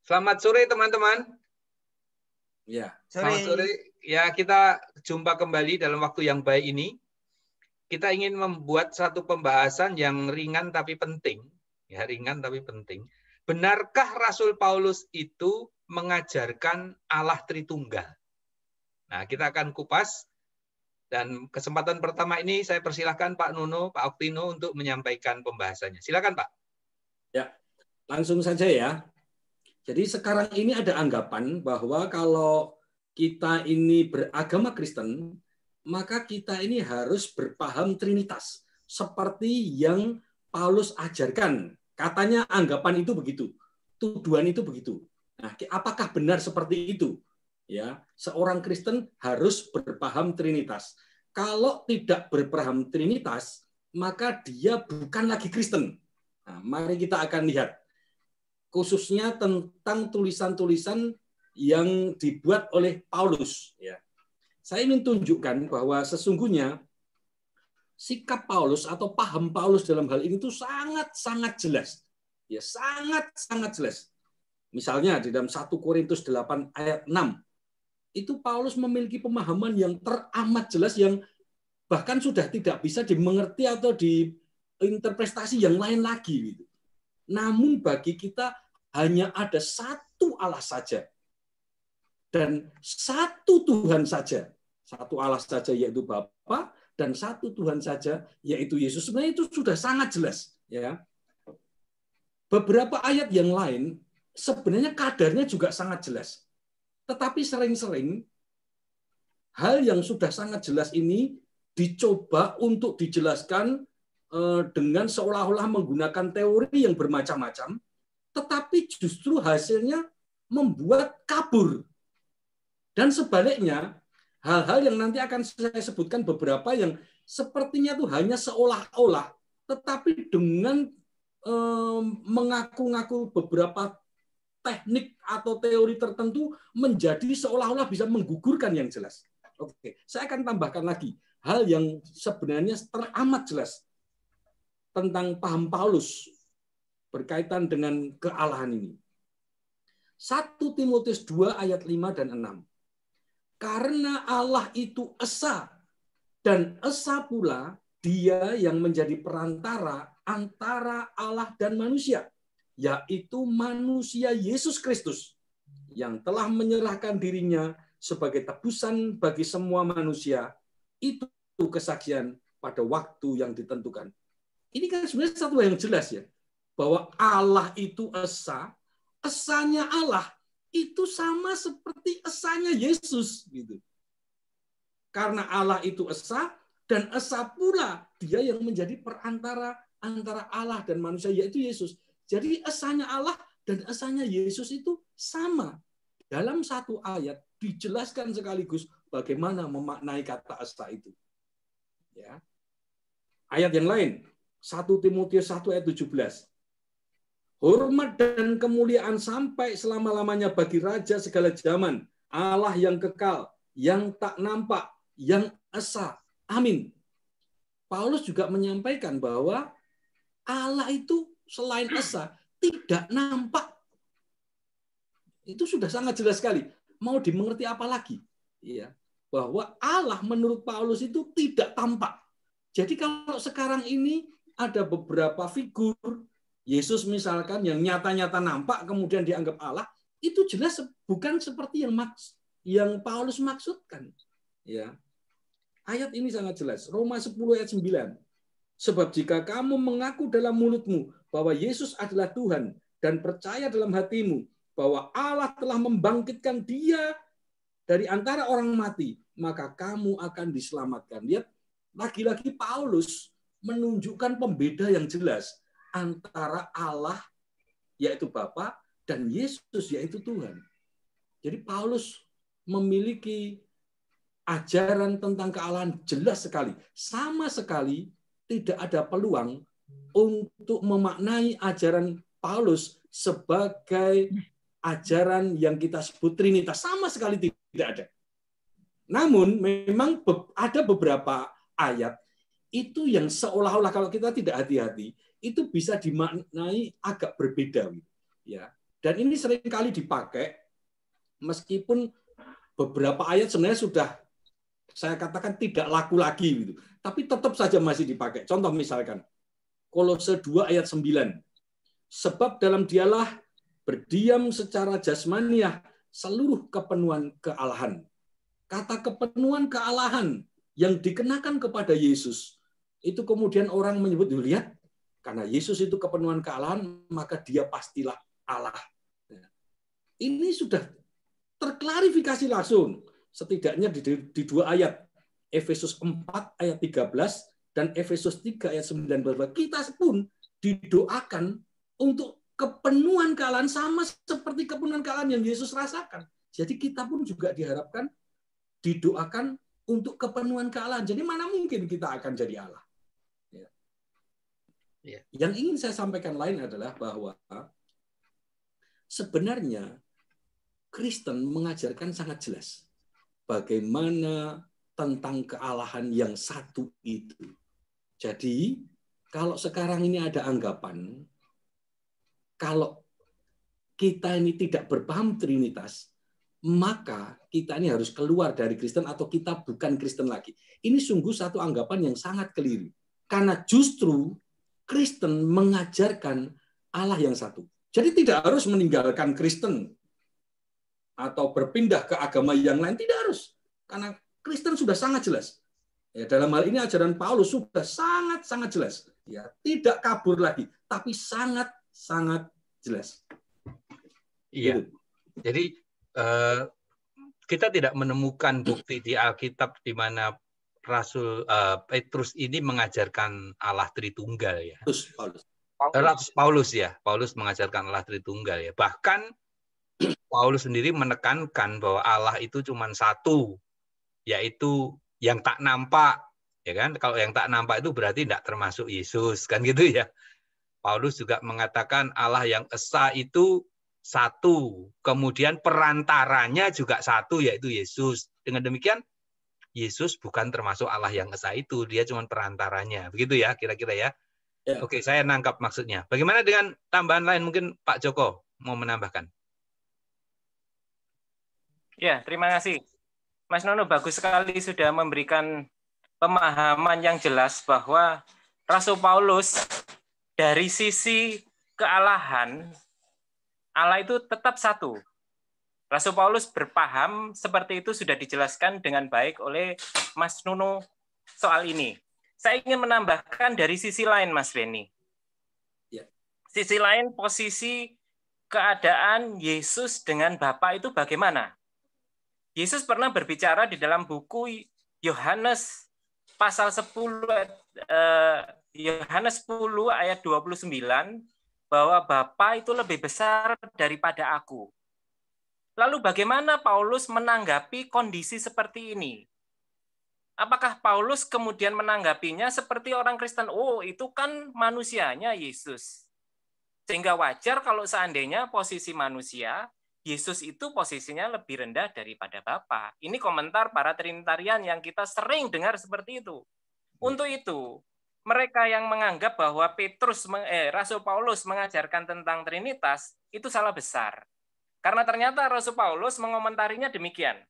Selamat sore teman-teman. Ya, selamat sore. Ya, kita jumpa kembali dalam waktu yang baik ini. Kita ingin membuat satu pembahasan yang ringan tapi penting. Ya, ringan tapi penting. Benarkah Rasul Paulus itu mengajarkan Allah Tritunggal? Nah, kita akan kupas. Dan kesempatan pertama ini saya persilahkan Pak Nuno, Pak Oktino untuk menyampaikan pembahasannya. Silakan Pak. Ya, langsung saja ya. Jadi sekarang ini ada anggapan bahwa kalau kita ini beragama Kristen, maka kita ini harus berpaham Trinitas. Seperti yang Paulus ajarkan. Katanya anggapan itu begitu. Tuduhan itu begitu. Nah, apakah benar seperti itu? Ya, seorang Kristen harus berpaham Trinitas. Kalau tidak berpaham Trinitas, maka dia bukan lagi Kristen. Nah, mari kita akan lihat. Khususnya tentang tulisan-tulisan yang dibuat oleh Paulus. Ya. Saya ingin tunjukkan bahwa sesungguhnya sikap Paulus atau paham Paulus dalam hal ini itu sangat-sangat jelas. Ya, sangat-sangat jelas. Misalnya di dalam 1 Korintus 8 ayat 6, itu Paulus memiliki pemahaman yang teramat jelas yang bahkan sudah tidak bisa dimengerti atau diinterpretasi yang lain lagi. Gitu. Namun bagi kita hanya ada satu Allah saja. Dan satu Tuhan saja. Satu Allah saja yaitu Bapa, dan satu Tuhan saja yaitu Yesus. Sebenarnya itu sudah sangat jelas. Ya. Beberapa ayat yang lain sebenarnya kadarnya juga sangat jelas. Tetapi sering-sering hal yang sudah sangat jelas ini dicoba untuk dijelaskan dengan seolah-olah menggunakan teori yang bermacam-macam, tetapi justru hasilnya membuat kabur. Dan sebaliknya, hal-hal yang nanti akan saya sebutkan beberapa yang sepertinya itu hanya seolah-olah, tetapi dengan mengaku-ngaku beberapa teknik atau teori tertentu menjadi seolah-olah bisa menggugurkan yang jelas. Oke, saya akan tambahkan lagi hal yang sebenarnya teramat jelas tentang paham Paulus berkaitan dengan kealahan ini. 1 Timotius 2 ayat 5 dan 6. Karena Allah itu esa, dan esa pula Dia yang menjadi perantara antara Allah dan manusia, yaitu manusia Yesus Kristus, yang telah menyerahkan dirinya sebagai tebusan bagi semua manusia. Itu kesaksian pada waktu yang ditentukan. Ini kan sebenarnya satu yang jelas ya, bahwa Allah itu esa, esanya Allah itu sama seperti esanya Yesus gitu. Karena Allah itu esa dan esa pula Dia yang menjadi perantara antara Allah dan manusia yaitu Yesus. Jadi esanya Allah dan esanya Yesus itu sama. Dalam satu ayat dijelaskan sekaligus bagaimana memaknai kata esa itu. Ya. Ayat yang lain, 1 Timotius 1 ayat 17. Hormat dan kemuliaan sampai selama-lamanya bagi Raja segala zaman, Allah yang kekal, yang tak nampak, yang esa. Amin. Paulus juga menyampaikan bahwa Allah itu selain esa, tidak nampak. Itu sudah sangat jelas sekali. Mau dimengerti apa lagi? Ya, bahwa Allah menurut Paulus itu tidak tampak. Jadi kalau sekarang ini ada beberapa figur, Yesus misalkan yang nyata-nyata nampak kemudian dianggap Allah, itu jelas bukan seperti yang Paulus maksudkan. Ya. Ayat ini sangat jelas. Roma 10 ayat 9. Sebab jika kamu mengaku dalam mulutmu bahwa Yesus adalah Tuhan dan percaya dalam hatimu bahwa Allah telah membangkitkan Dia dari antara orang mati, maka kamu akan diselamatkan. Lihat, lagi-lagi Paulus menunjukkan pembeda yang jelas antara Allah, yaitu Bapa, dan Yesus, yaitu Tuhan. Jadi Paulus memiliki ajaran tentang kealahan jelas sekali. Sama sekali tidak ada peluang untuk memaknai ajaran Paulus sebagai ajaran yang kita sebut Trinitas. Sama sekali tidak ada. Namun memang ada beberapa ayat itu yang seolah-olah kalau kita tidak hati-hati itu bisa dimaknai agak berbeda, ya. Dan ini seringkali dipakai, meskipun beberapa ayat sebenarnya sudah saya katakan tidak laku lagi, gitu. Tapi tetap saja masih dipakai. Contoh misalkan, Kolose 2 ayat 9. Sebab dalam dialah berdiam secara jasmaniah seluruh kepenuhan kealahan. Kata kepenuhan kealahan yang dikenakan kepada Yesus, itu kemudian orang menyebut, lihat, karena Yesus itu kepenuhan kealahan, maka dia pastilah Allah. Ini sudah terklarifikasi langsung, setidaknya di 2 ayat, Efesus 4 ayat 13 dan Efesus 3 ayat 19. Kita pun didoakan untuk kepenuhan kealahan sama seperti kepenuhan kealahan yang Yesus rasakan. Jadi kita pun juga diharapkan didoakan untuk kepenuhan kealahan. Jadi mana mungkin kita akan jadi Allah? Ya. Yang ingin saya sampaikan lain adalah bahwa sebenarnya Kristen mengajarkan sangat jelas bagaimana tentang kealahan yang satu itu. Jadi kalau sekarang ini ada anggapan kalau kita ini tidak berpaham Trinitas, maka kita ini harus keluar dari Kristen atau kita bukan Kristen lagi. Ini sungguh satu anggapan yang sangat keliru. Karena justru Kristen mengajarkan Allah yang satu. Jadi tidak harus meninggalkan Kristen atau berpindah ke agama yang lain, tidak harus. Karena Kristen sudah sangat jelas. Ya, dalam hal ini ajaran Paulus sudah sangat-sangat jelas. Ya, tidak kabur lagi, tapi sangat-sangat jelas. Iya. Gitu. Jadi kita tidak menemukan bukti di Alkitab di mana Rasul Petrus ini mengajarkan Allah Tritunggal ya. Paulus mengajarkan Allah Tritunggal ya. Bahkan Paulus sendiri menekankan bahwa Allah itu cuma satu, yaitu yang tak nampak, ya kan? Kalau yang tak nampak itu berarti tidak termasuk Yesus, kan gitu ya. Paulus juga mengatakan Allah yang esa itu satu, kemudian perantaranya juga satu, yaitu Yesus. Dengan demikian, Yesus bukan termasuk Allah yang esa itu, dia cuma perantaranya. Begitu ya, kira-kira ya. Oke, saya nangkap maksudnya. Bagaimana dengan tambahan lain? Mungkin Pak Joko mau menambahkan. Ya, terima kasih. Mas Nono bagus sekali sudah memberikan pemahaman yang jelas bahwa Rasul Paulus dari sisi kealahan, Allah itu tetap satu. Rasul Paulus berpaham seperti itu sudah dijelaskan dengan baik oleh Mas Nono soal ini. Saya ingin menambahkan dari sisi lain, Mas Beni. Ya. Sisi lain, posisi keadaan Yesus dengan Bapa itu bagaimana? Yesus pernah berbicara di dalam buku Yohanes pasal 10 Yohanes 10 ayat 29 bahwa Bapa itu lebih besar daripada aku. Lalu bagaimana Paulus menanggapi kondisi seperti ini? Apakah Paulus kemudian menanggapinya seperti orang Kristen? Oh, itu kan manusianya Yesus. Sehingga wajar kalau seandainya posisi manusia Yesus itu posisinya lebih rendah daripada Bapa. Ini komentar para Trinitarian yang kita sering dengar seperti itu. Untuk itu, mereka yang menganggap bahwa Rasul Paulus mengajarkan tentang Trinitas, itu salah besar. Karena ternyata Rasul Paulus mengomentarinya demikian.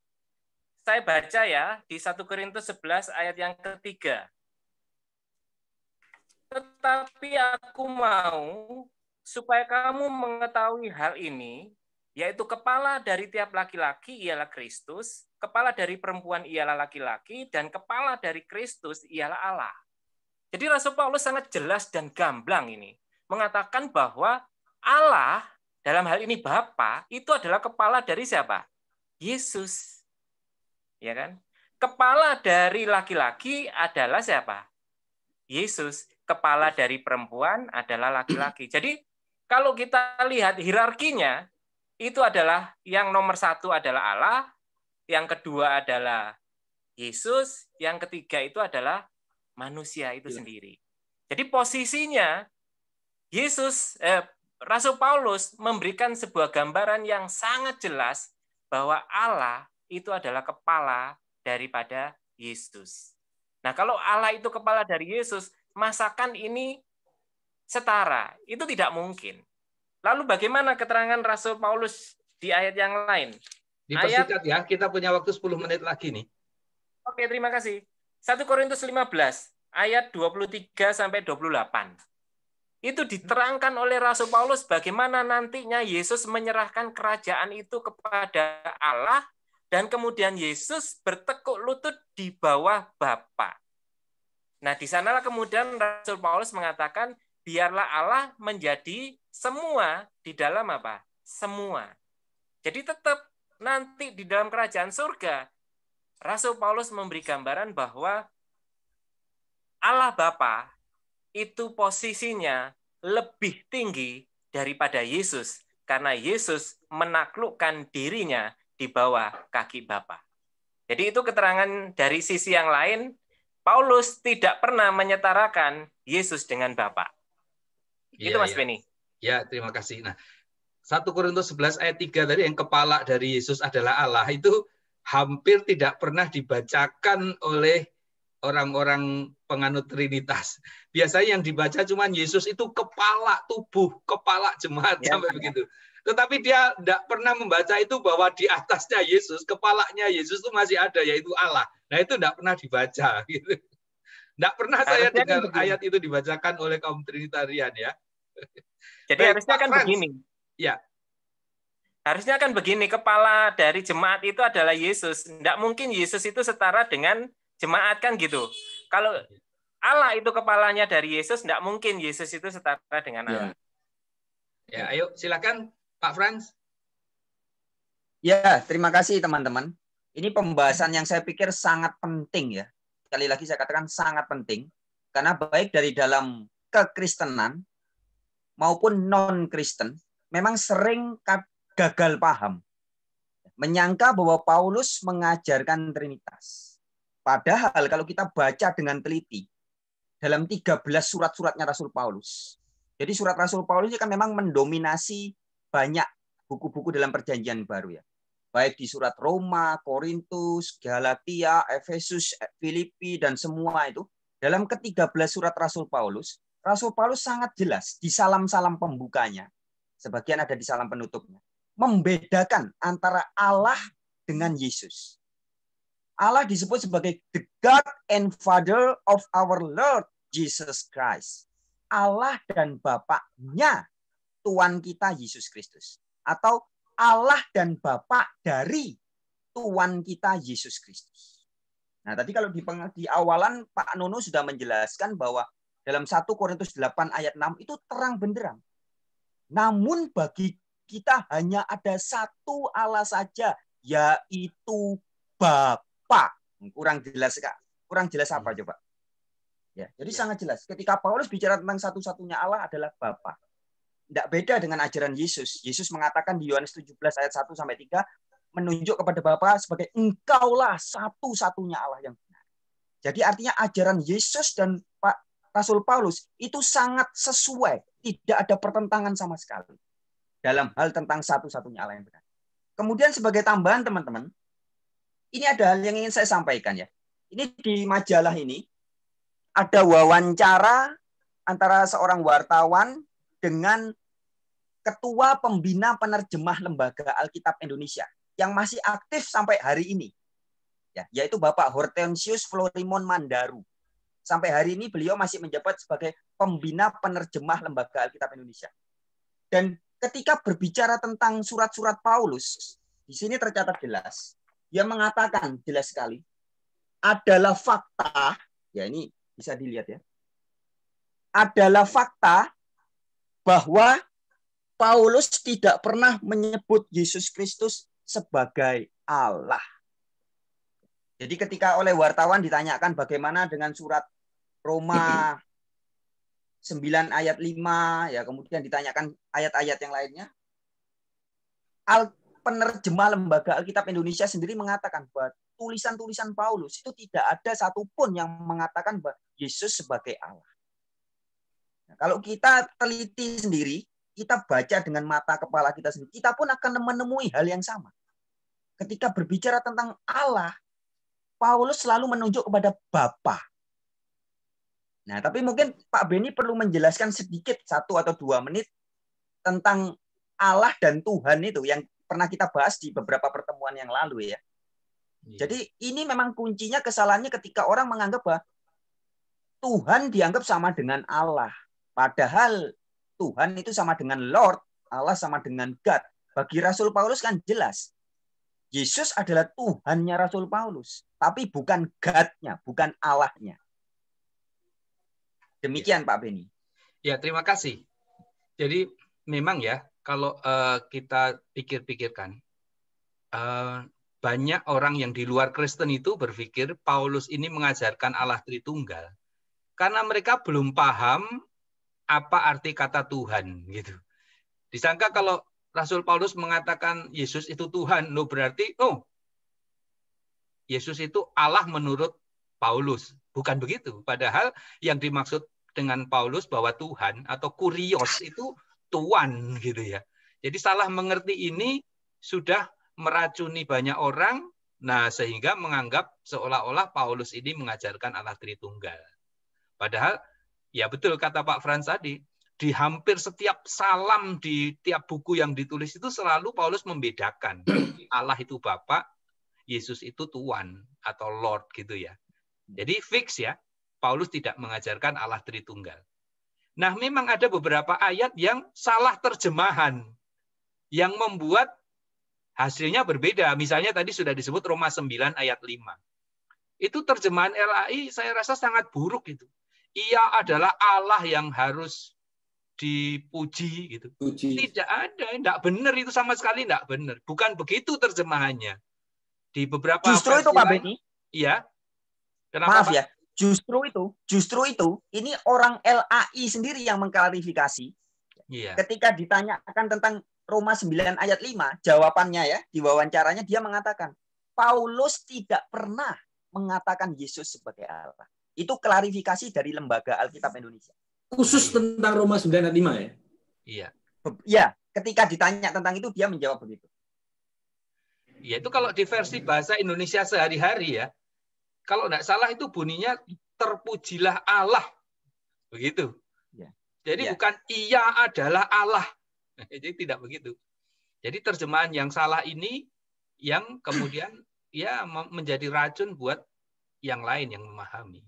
Saya baca ya, di 1 Korintus 11 ayat yang ketiga. Tetapi aku mau supaya kamu mengetahui hal ini, yaitu kepala dari tiap laki-laki ialah Kristus, kepala dari perempuan ialah laki-laki, dan kepala dari Kristus ialah Allah. Jadi Rasul Paulus sangat jelas dan gamblang ini, mengatakan bahwa Allah, dalam hal ini Bapa, itu adalah kepala dari siapa? Yesus. Ya kan? Kepala dari laki-laki adalah siapa? Yesus. Kepala dari perempuan adalah laki-laki. Jadi kalau kita lihat hierarkinya, itu adalah yang nomor satu adalah Allah, yang kedua adalah Yesus, yang ketiga itu adalah manusia itu sendiri. Jadi posisinya Yesus, Rasul Paulus memberikan sebuah gambaran yang sangat jelas bahwa Allah itu adalah kepala daripada Yesus. Nah, kalau Allah itu kepala dari Yesus, masakan ini setara, itu tidak mungkin. Lalu bagaimana keterangan Rasul Paulus di ayat yang lain? Dipersingkat ya, kita punya waktu 10 menit lagi nih. Oke, terima kasih. 1 Korintus 15 ayat 23 sampai 28. Itu diterangkan oleh Rasul Paulus bagaimana nantinya Yesus menyerahkan kerajaan itu kepada Allah dan kemudian Yesus bertekuk lutut di bawah Bapa. Nah, di sanalah kemudian Rasul Paulus mengatakan biarlah Allah menjadi semua di dalam apa? Semua. Jadi tetap nanti di dalam kerajaan surga Rasul Paulus memberi gambaran bahwa Allah Bapa itu posisinya lebih tinggi daripada Yesus karena Yesus menaklukkan dirinya di bawah kaki Bapa. Jadi itu keterangan dari sisi yang lain, Paulus tidak pernah menyetarakan Yesus dengan Bapa. Itu Mas Beni. Ya, terima kasih. Nah, 1 Korintus 11 ayat 3 tadi yang kepala dari Yesus adalah Allah itu hampir tidak pernah dibacakan oleh orang-orang penganut Trinitas. Biasanya yang dibaca cuma Yesus itu kepala tubuh, kepala jemaat sampai begitu. Tetapi dia tidak pernah membaca itu bahwa di atasnya Yesus, kepalanya Yesus itu masih ada, yaitu Allah. Nah itu tidak pernah dibaca. Gitu. Tidak pernah saya dengar ayat itu dibacakan oleh kaum Trinitarian ya. Jadi harusnya kan begini. Ya. Harusnya kan begini, kepala dari jemaat itu adalah Yesus. Tidak mungkin Yesus itu setara dengan jemaat kan gitu. Kalau Allah itu kepalanya dari Yesus, tidak mungkin Yesus itu setara dengan Allah. Ya, ayo silakan Pak Frans. Ya, terima kasih teman-teman. Ini pembahasan yang saya pikir sangat penting ya. Sekali lagi saya katakan sangat penting. Karena baik dari dalam kekristenan maupun non-Kristen, memang sering gagal paham. Menyangka bahwa Paulus mengajarkan Trinitas. Padahal kalau kita baca dengan teliti, dalam 13 surat-suratnya Rasul Paulus. Jadi surat Rasul Paulus ini kan memang mendominasi banyak buku-buku dalam perjanjian baru ya. Baik di surat Roma, Korintus, Galatia, Efesus, Filipi, dan semua itu. Dalam ke-13 surat Rasul Paulus sangat jelas di salam-salam pembukanya. Sebagian ada di salam penutupnya. Membedakan antara Allah dengan Yesus. Allah disebut sebagai the God and Father of our Lord Jesus Christ. Allah dan Bapaknya Tuhan kita Yesus Kristus. Atau Allah dan Bapa dari Tuhan kita Yesus Kristus. Nah, tadi kalau di awalan Pak Nono sudah menjelaskan bahwa dalam 1 Korintus 8 ayat 6 itu terang benderang. Namun bagi kita hanya ada satu Allah saja, yaitu Bapa. Kurang jelas Kak. Kurang jelas apa coba? Ya, jadi sangat jelas. Ketika Paulus bicara tentang satu-satunya Allah adalah Bapa. Tidak beda dengan ajaran Yesus. Yesus mengatakan di Yohanes 17 ayat 1 sampai 3 menunjuk kepada Bapa sebagai engkaulah satu-satunya Allah yang benar. Jadi artinya ajaran Yesus dan Rasul Paulus itu sangat sesuai, tidak ada pertentangan sama sekali dalam hal tentang satu-satunya Allah yang benar. Kemudian sebagai tambahan teman-teman, ini ada hal yang ingin saya sampaikan ya. Ini di majalah ini ada wawancara antara seorang wartawan dengan Ketua Pembina Penerjemah Lembaga Alkitab Indonesia yang masih aktif sampai hari ini, ya, yaitu Bapak Hortensius Florimon Mandaru. Sampai hari ini beliau masih menjabat sebagai Pembina Penerjemah Lembaga Alkitab Indonesia. Dan ketika berbicara tentang surat-surat Paulus, di sini tercatat jelas, dia mengatakan jelas sekali, adalah fakta, ya ini bisa dilihat ya, adalah fakta bahwa Paulus tidak pernah menyebut Yesus Kristus sebagai Allah. Jadi ketika oleh wartawan ditanyakan bagaimana dengan surat Roma 9 ayat 5, ya kemudian ditanyakan ayat-ayat yang lainnya, penerjemah Lembaga Alkitab Indonesia sendiri mengatakan bahwa tulisan-tulisan Paulus itu tidak ada satupun yang mengatakan bahwa Yesus sebagai Allah. Nah, kalau kita teliti sendiri, kita baca dengan mata kepala kita sendiri, kita pun akan menemui hal yang sama. Ketika berbicara tentang Allah, Paulus selalu menunjuk kepada Bapa. Nah, tapi mungkin Pak Beni perlu menjelaskan sedikit 1 atau 2 menit tentang Allah dan Tuhan itu yang pernah kita bahas di beberapa pertemuan yang lalu ya. Jadi ini memang kuncinya kesalahannya ketika orang menganggap bahwa Tuhan dianggap sama dengan Allah. Padahal Tuhan itu sama dengan Lord, Allah sama dengan God. Bagi Rasul Paulus kan jelas. Yesus adalah Tuhannya Rasul Paulus. Tapi bukan God-nya, bukan Allah-nya. Demikian Pak Beni. Ya, terima kasih. Jadi memang ya, kalau kita pikir-pikirkan, banyak orang yang di luar Kristen itu berpikir Paulus ini mengajarkan Allah Tritunggal. Karena mereka belum paham apa arti kata Tuhan gitu. Disangka kalau Rasul Paulus mengatakan Yesus itu Tuhan, berarti Yesus itu Allah menurut Paulus. Bukan begitu. Padahal yang dimaksud dengan Paulus bahwa Tuhan atau kurios itu Tuan gitu ya. Jadi salah mengerti ini sudah meracuni banyak orang, sehingga menganggap seolah-olah Paulus ini mengajarkan Allah Tritunggal. Padahal ya betul kata Pak Frans tadi, di hampir setiap salam di tiap buku yang ditulis itu selalu Paulus membedakan Allah itu Bapa, Yesus itu Tuan atau Lord gitu ya. Jadi fix ya, Paulus tidak mengajarkan Allah Tritunggal. Nah, memang ada beberapa ayat yang salah terjemahan yang membuat hasilnya berbeda. Misalnya tadi sudah disebut Roma 9 ayat 5. Itu terjemahan LAI saya rasa sangat buruk itu. Ia adalah Allah yang harus dipuji gitu. Tidak ada, tidak benar itu sama sekali tidak benar. Bukan begitu terjemahannya. Di beberapa justru itu Pak Beni. Iya. Kenapa, maaf Pak? Ya, justru itu ini orang LAI sendiri yang mengklarifikasi. Iya. Ketika ditanyakan tentang Roma 9 ayat 5, jawabannya ya, di wawancaranya dia mengatakan, Paulus tidak pernah mengatakan Yesus sebagai Allah. Itu klarifikasi dari Lembaga Alkitab Indonesia. Khusus tentang Roma 9 ayat 5 ya? Iya. Ya, ketika ditanya tentang itu dia menjawab begitu. Ya, itu kalau di versi bahasa Indonesia sehari-hari ya. Kalau tidak salah itu bunyinya terpujilah Allah. Begitu. Ya. Jadi bukan ia adalah Allah. Jadi tidak begitu. Jadi terjemahan yang salah ini yang kemudian ya menjadi racun buat yang lain yang memahami.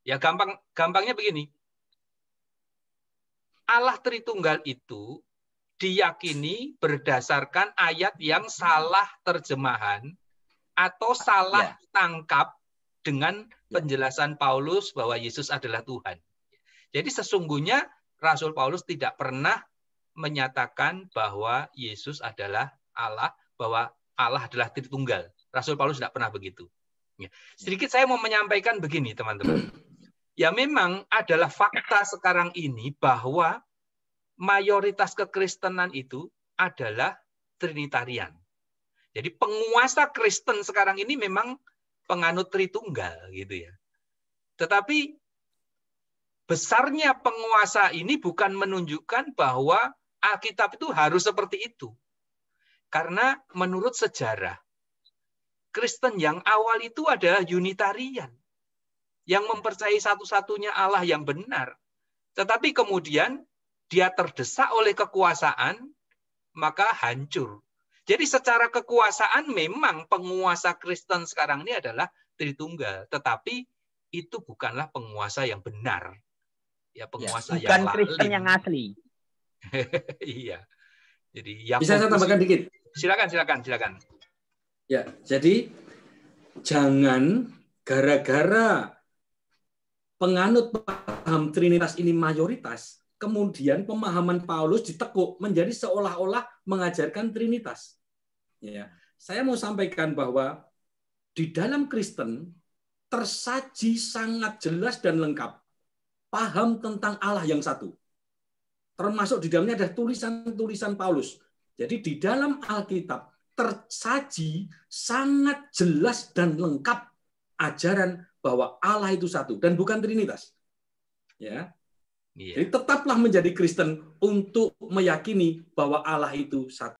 Ya gampangnya begini. Allah Tritunggal itu diyakini berdasarkan ayat yang salah terjemahan atau salah tangkap dengan penjelasan Paulus bahwa Yesus adalah Tuhan. Jadi sesungguhnya Rasul Paulus tidak pernah menyatakan bahwa Yesus adalah Allah, bahwa Allah adalah Tritunggal. Rasul Paulus tidak pernah begitu. Sedikit saya mau menyampaikan begini, teman-teman. Ya memang adalah fakta sekarang ini bahwa mayoritas kekristenan itu adalah Trinitarian. Jadi penguasa Kristen sekarang ini memang penganut Tritunggal gitu ya. Tetapi besarnya penguasa ini bukan menunjukkan bahwa Alkitab itu harus seperti itu. Karena menurut sejarah, Kristen yang awal itu adalah Unitarian. Yang mempercayai satu-satunya Allah yang benar. Tetapi kemudian dia terdesak oleh kekuasaan, maka hancur. Jadi secara kekuasaan memang penguasa Kristen sekarang ini adalah Tritunggal. Tetapi itu bukanlah penguasa yang benar. Ya, penguasa bukan yang Kristen yang asli. Iya. Jadi yang bisa saya tambahkan dikit? Silakan. Ya, jadi jangan gara-gara penganut paham Trinitas ini mayoritas, kemudian pemahaman Paulus ditekuk menjadi seolah-olah mengajarkan Trinitas. Ya, saya mau sampaikan bahwa di dalam Kristen tersaji sangat jelas dan lengkap paham tentang Allah yang satu. Termasuk di dalamnya ada tulisan-tulisan Paulus. Jadi di dalam Alkitab tersaji sangat jelas dan lengkap ajaran bahwa Allah itu satu dan bukan Trinitas. Ya. Jadi tetaplah menjadi Kristen untuk meyakini bahwa Allah itu satu.